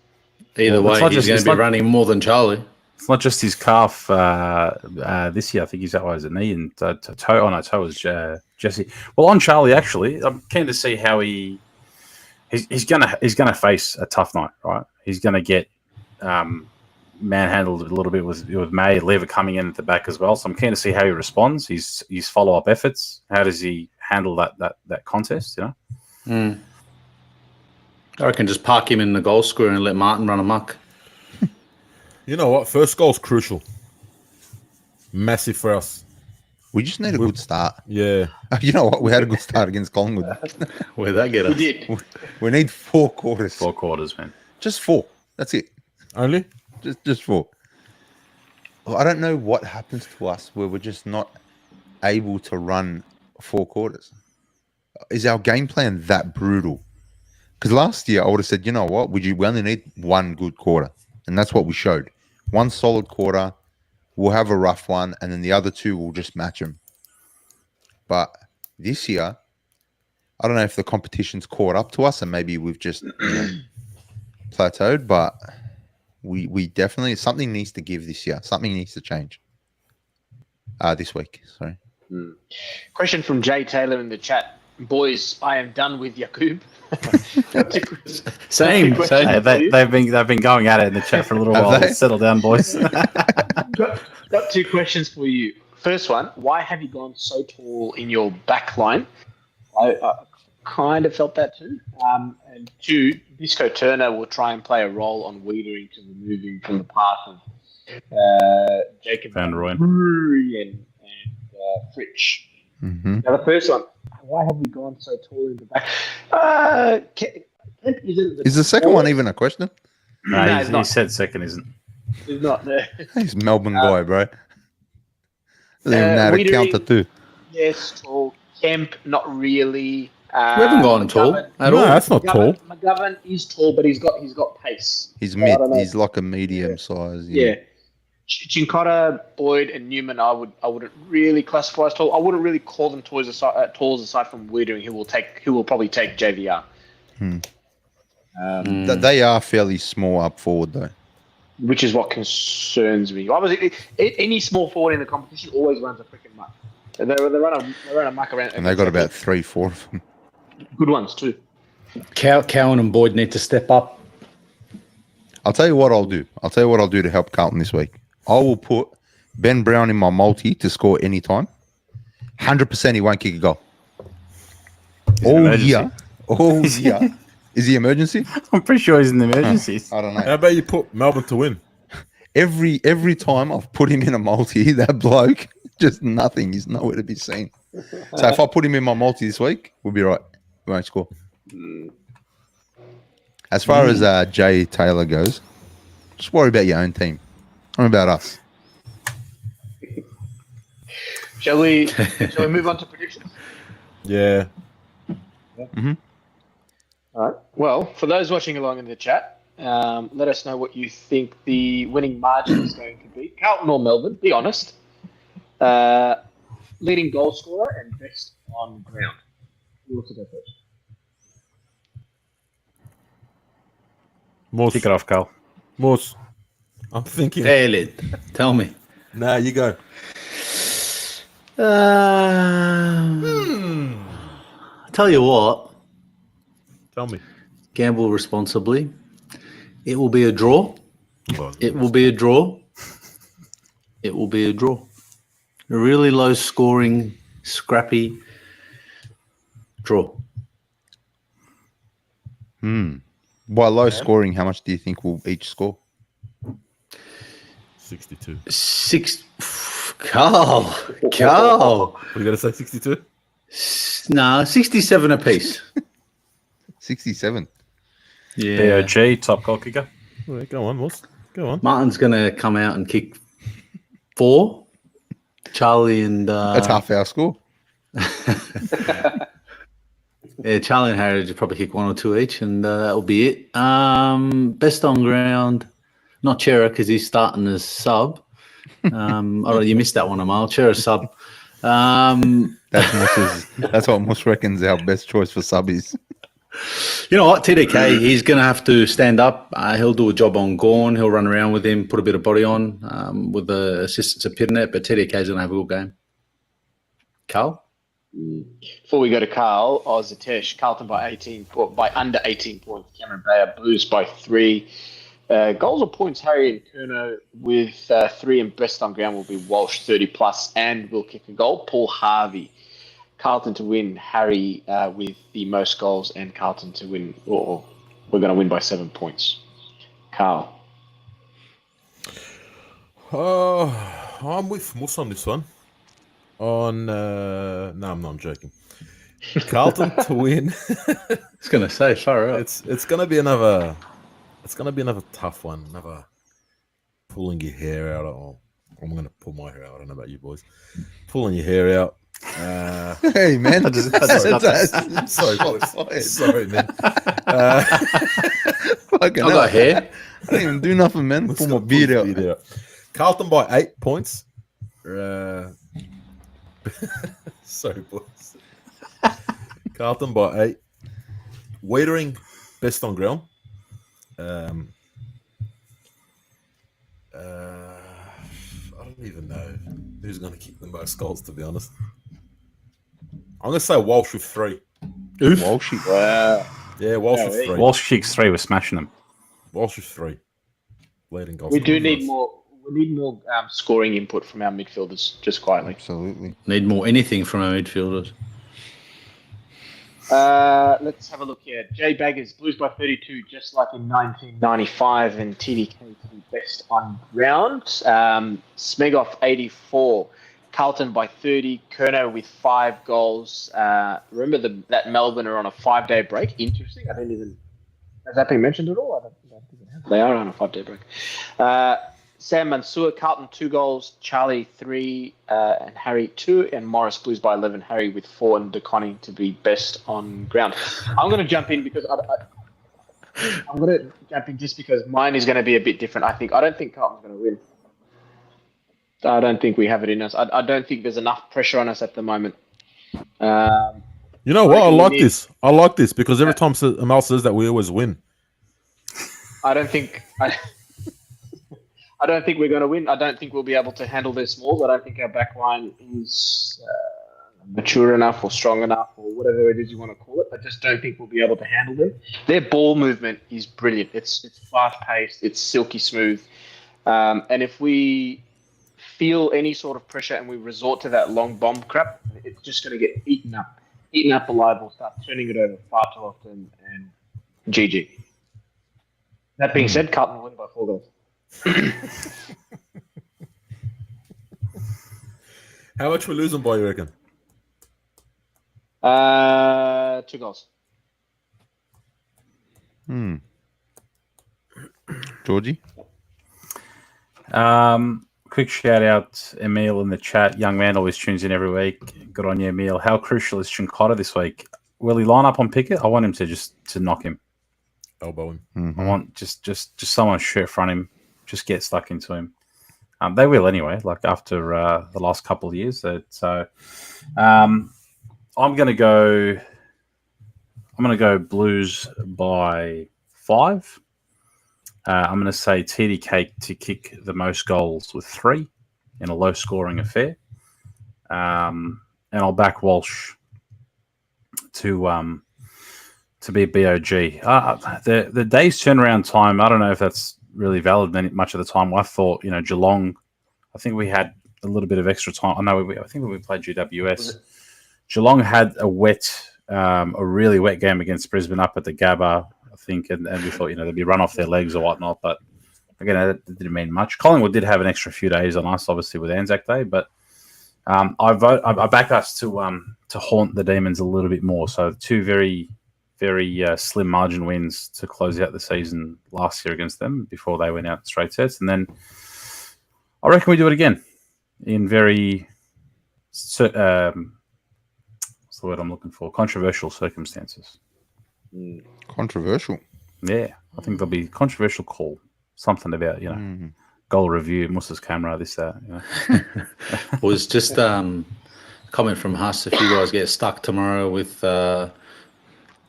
Either Well, it's way, not he's just- going it's to be not- running more than Charlie. It's not just his calf this year. I think he's always a knee and toe. Oh no, toe was Jesse. Well, on Charlie, actually, I'm keen to see how he's gonna face a tough night, right? He's gonna get manhandled a little bit with May Lever coming in at the back as well. So I'm keen to see how he responds. His follow up efforts. How does he handle that contest? I reckon just park him in the goal square and let Martin run amok. You know what? First goal's crucial. Massive for us. We just need a good start. Yeah. You know what? We had a good start against Collingwood. Where'd that get We us? did. We need 4 quarters. 4 quarters, man. Just 4. That's it. Only? Just 4. Well, I don't know what happens to us where we're just not able to run 4 quarters. Is our game plan that brutal? Because last year I would have said, you know what? We only need 1 good quarter. And that's what we showed. 1 solid quarter. We'll have a rough one. And then the other 2 will just match them. But this year, I don't know if the competition's caught up to us and maybe we've just plateaued. But we definitely, something needs to give this year. Something needs to change. This week, sorry. Question from Jay Taylor in the chat. Boys, I am done with Yakub. Same. Hey, they've been going at it in the chat for a little Have while. they? Settle down, boys. Got 2 questions for you. First one, why have you gone so tall in your back line? I kind of felt that too. And 2, Bisco Turner will try and play a role on Wiedering to remove him from the path of Jacob Van Rooyen. and Fritsch. Mm-hmm. Now the first one, why have we gone so tall in the back? Kemp isn't Is the second one even a question? No, No, it's he not. said second isn't. He's not there. He's a Melbourne guy, bro. Doesn't even know how to Wiedering- count to 2. Yes, tall. Kemp, not really. We haven't gone tall McGovern- at No, all. that's not tall. McGovern is tall, but he's got pace. He's I mid. don't know. He's like a medium size. Yeah. Chincotta, Boyd, and Newman, I wouldn't really classify as tall. I wouldn't really call them tall aside from Wiedering, who will probably take JVR. They are fairly small up forward, though. Which is what concerns me. Obviously, any small forward in the competition always runs a freaking muck. They run a muck around. And they got about 3-4 of them. good ones too. Cowan and Boyd need to step up. I'll tell you what I'll do. I'll tell you what I'll do to help Carlton this week. I will put Ben Brown in my multi to score any time. 100% he won't kick a goal. All year. Is he emergency? I'm pretty sure he's in the emergencies. I don't How know. about you put Melbourne to win? Every time I've put him in a multi, that bloke, just nothing. He's nowhere to be seen. So if I put him in my multi this week, we'll be right. We won't score. As far as Jay Taylor goes, just worry about your own team. What about us? Shall we move on to predictions? Yeah. All right. Well, for those watching along in the chat, let us know what you think the winning margin is going to be. Carlton or Melbourne? Be honest. Leading goal scorer and best on ground. Who wants to go first? Morse. Kick it off, Carl. Morse. I'm thinking. Tell it. Tell me. Nah, you go. Tell you what, Tell me. gamble responsibly. It will be a draw. Well, It will be a draw. It will be a draw. A really low scoring, scrappy draw. By low scoring, how much do you think we'll each score? 62. Carl. What are you going to say, 62? Nah, 67 apiece. 67. Yeah. BOG, top goal kicker. All right, go on, Morse. Go on. Martin's going to come out and kick 4. Charlie and That's half our score. yeah, Charlie and Harry just probably kick 1 or 2 each, and that'll be it. Best on ground, not Chera because he's starting as sub. Oh, you missed that one, Amal. Chera sub. That's what Mush reckons our best choice for sub is. You know what, TDK, he's going to have to stand up. He'll do a job on Gorn. He'll run around with him, put a bit of body on with the assistance of Pitternet, but TDK's going to have a good game. Carl? Before we go to Carl, Ozitesh, Carlton by under 18 points. Cameron Bayer, Blues by 3. Goals or points, Harry and Kerno with 3, and best on ground will be Walsh 30 plus and will kick a goal. Paul Harvey, Carlton to win. Harry with the most goals and Carlton to win. Or we're going to win by 7 points. Carl. I'm with Moose on this one. No, I'm joking. Carlton to win. I was going to say, far out. It's gonna be another tough one. Another pulling your hair out. Oh, I'm gonna pull my hair out. I don't know about you boys. Pulling your hair out. Hey, man. Sorry, boys. Sorry, man. Fucking I hell. got hair. I didn't even do nothing, man. Pull my beard out. Carlton by 8 points. Sorry, boys. Carlton by 8. Wiedering, best on ground. I don't even know who's going to kick the most goals, to be honest. I'm going to say Walsh with 3. Oof. Walshy. Wow. Yeah, Walsh Yeah, was hey. 3. Walsh kicks 3. We're smashing them. Walsh was 3. Leading goals. We do scorer for need us. more. We need more scoring input from our midfielders, just quietly. Absolutely. Need more anything from our midfielders. Let's have a look here. Jay Baggers, Blues by 32, just like in 1995, and TDK to be best on ground. Smegoff 84, Carlton by 30, Kerno with 5 goals. Remember that Melbourne are on a 5-day break? Interesting. I didn't even. Has that been mentioned at all? I don't think it has. They are on a 5-day break. Sam Mansour, Carlton 2 goals, Charlie 3, and Harry 2, and Morris Blues by 11, Harry with 4, and DeConning to be best on ground. I'm going to jump in because I'm going to jump in just because mine is going to be a bit different. I don't think Carlton's going to win. I don't think we have it in us. I don't think there's enough pressure on us at the moment. You know what? I like this. I like this because every time Amal says that, we always win. I don't think we're going to win. I don't think we'll be able to handle their smalls. I don't think our back line is mature enough or strong enough or whatever it is you want to call it. I just don't think we'll be able to handle them. Their ball movement is brilliant. It's fast-paced. It's silky smooth. And if we feel any sort of pressure and we resort to that long bomb crap, it's just going to get eaten up alive. We'll start turning it over far too often and GG. That being said, Carlton will win by 4 goals. How much we losing by, you reckon? 2 goals. Georgie? Quick shout out, Emil in the chat. Young man always tunes in every week. Good on you, Emil. How crucial is Chincotta this week? Will he line up on Pickett? I want him to knock him. Elbow him. Mm-hmm. I want just someone shirt front him. Just get stuck into him. They will anyway. Like after the last couple of years. So I'm gonna go Blues by 5. I'm going to say TDK to kick the most goals with 3 in a low-scoring affair, and I'll back Walsh to be BOG. The day's turnaround time, I don't know if that's really valid much of the time. I thought, Geelong, I think we had a little bit of extra time. I think we played GWS. Geelong had a really wet game against Brisbane up at the Gabba, I think, and we thought, they'd be run off their legs or whatnot. But again, that didn't mean much. Collingwood did have an extra few days on us, obviously, with Anzac Day, but I back us to haunt the Demons a little bit more. So 2 very, very slim margin wins to close out the season last year against them before they went out straight sets, and then I reckon we do it again in very what's the word I'm looking for? Controversial circumstances. Controversial. Yeah, I think there'll be controversial call. Something about, goal review, Musa's camera, this, that. Was just comment from Huss. If you guys get stuck tomorrow with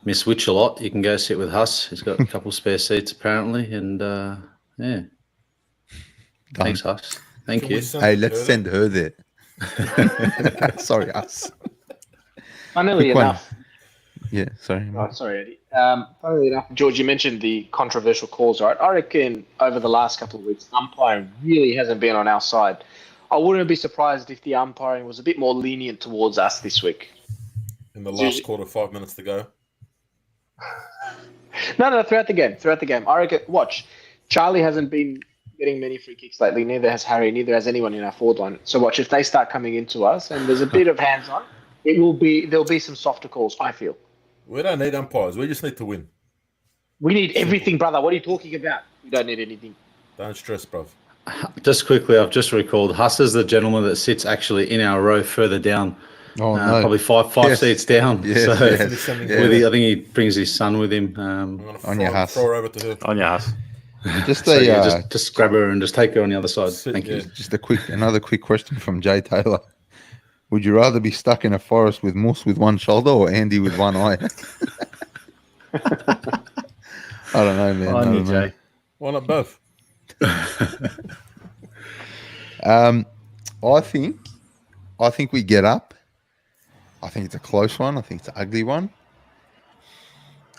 Miss Witch a lot, you can go sit with Huss. He's got a couple spare seats apparently, and yeah. Done. Thanks, Huss. Thank you. Hey, let's send her there. Sorry, us. Funnily enough. Yeah, sorry. Oh, sorry, Eddie. Funnily enough, George, you mentioned the controversial calls, right? I reckon over the last couple of weeks, umpiring really hasn't been on our side. I wouldn't be surprised if the umpiring was a bit more lenient towards us this week. In the last quarter, 5 minutes to go. No, throughout the game. I reckon, watch, Charlie hasn't been getting many free kicks lately, neither has Harry, neither has anyone in our forward line. So watch, if they start coming into us and there's a bit of hands-on, there'll be some softer calls, I feel. We don't need umpires. We just need to win. We need everything, brother. What are you talking about? We don't need anything. Don't stress, bruv. Just quickly, I've just recalled Huss is the gentleman that sits actually in our row further down. Oh, no. Probably five seats down. Yes, so yes. I think he brings his son with him. On your house. Throw her over to her. On your ass. Just So a yeah, just grab her and just take her on the other side. Thank you. just another quick question from Jay Taylor. Would you rather be stuck in a forest with Moose with one shoulder or Andy with one eye? I don't know, man. On you, Jay. Why not both? I think we get up. I think it's a close one. I think it's an ugly one.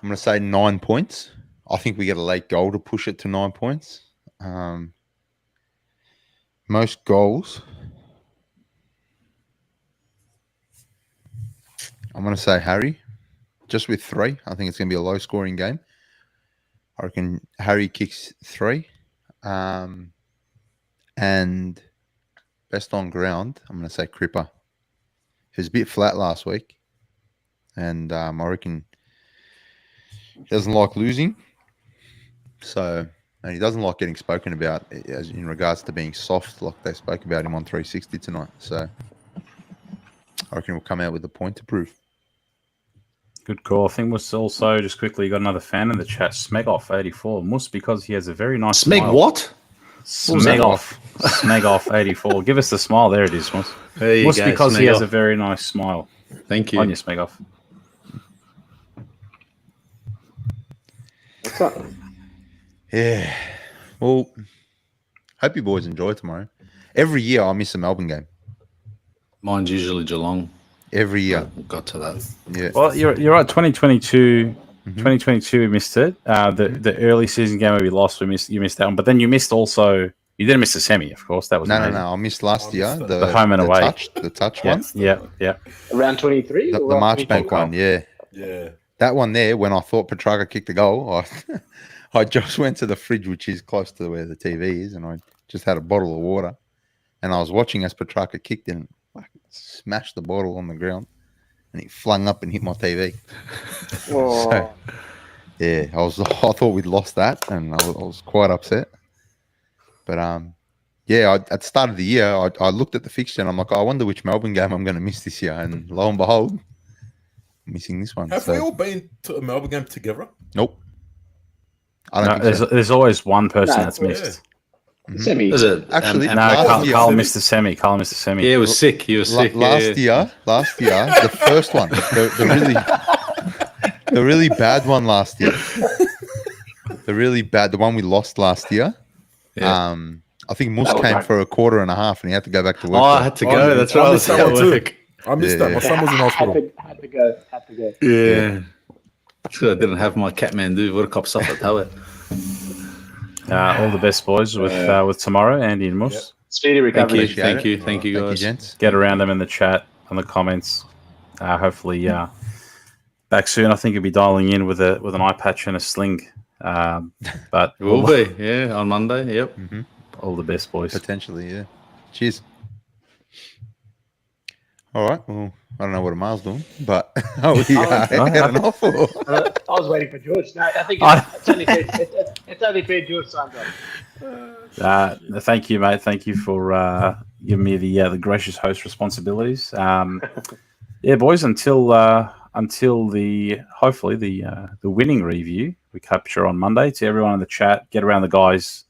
I'm going to say 9 points. I think we get a late goal to push it to 9 points. Most goals. I'm going to say Harry, just with 3. I think it's going to be a low-scoring game. I reckon Harry kicks 3. And best on ground, I'm going to say Cripper. He was a bit flat last week. And I reckon he doesn't like losing. So, and he doesn't like getting spoken about as in regards to being soft, like they spoke about him on 360 tonight. So, I reckon we'll come out with a point to prove. Good call. I think was also just quickly got another fan in the chat, Smegoff84. Must because he has a very nice Smeg smile. what? Smegoff84. Give us the smile. There it is, Mus. There you Must go, because he Smegoff. has a very nice smile. Thank you. On you, Smegoff. What's up? Yeah. Well, hope you boys enjoy tomorrow. Every year I miss a Melbourne game. Mine's usually Geelong. Every year. Got to that. Yeah. Well, you're right. 2022, 2022 we missed it. The early season game where we lost, you missed that one. But then you missed also. You didn't miss the semi, of course. That was No. I missed last year. The home and away. The touch Yeah, one. yeah. Around 23? The Marchbank one, yeah. Yeah. That one there, when I thought Petrarca kicked the goal, I just went to the fridge, which is close to where the TV is, and I just had a bottle of water. And I was watching as Petrarca kicked and smashed the bottle on the ground. And it flung up and hit my TV. Oh. So, yeah, I thought we'd lost that, and I was quite upset. But yeah, at the start of the year, I looked at the fixture and I'm like, I wonder which Melbourne game I'm going to miss this year. And lo and behold, I'm missing this one. Have we all been to a Melbourne game together? Nope. I don't think so. There's always one person No, that's yeah. missed. Semi. Is it? Actually, No, last year- Carl missed the semi. Carl missed the semi. Yeah, he was sick. He was sick. Last year, the first one, the really bad one last year, the one we lost last year. Yeah. I think Mus That was came right. for a quarter and a half, and he had to go back to work. Oh, I had to go. That's right. I was at work. I missed Yeah, that. My son was in hospital. Had to go. Yeah. So I didn't have my Kathmandu. What a cop stuff at Tower. All the best, boys, with tomorrow, Andy and Mus. Yep. Speedy Thank recovery. you. Appreciate Thank it. you. Thank you, Thank you, guys. gents. Get around them in the chat, on the comments. Hopefully, back soon. I think you'll be dialing in with an eye patch and a sling. But It will be. Yeah, on Monday. Yep. all the best, boys. Potentially, yeah. Cheers. All right. Well, I don't know what Amal's doing, but we heading off. Or? I was waiting for George. No, I think it's only fair George signs up. Thank you, mate. Thank you for giving me the gracious host responsibilities. Yeah, boys. Until the hopefully the winning review we capture on Monday. To everyone in the chat, get around the guys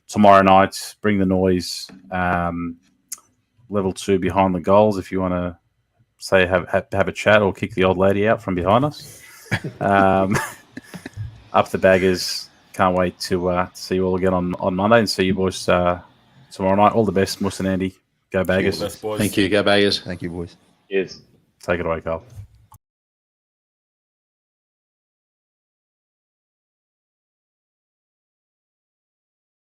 tomorrow night. Bring the noise. Level 2 behind the goals. If you want to say have a chat or kick the old lady out from behind us. Up the baggers. Can't wait to see you all again on Monday and see you boys tomorrow night. All the best, Mus and Andy. Go Baggers. All the best, boys. Thank you. Go Baggers. Thank you, boys. Yes. Take it away, Carl.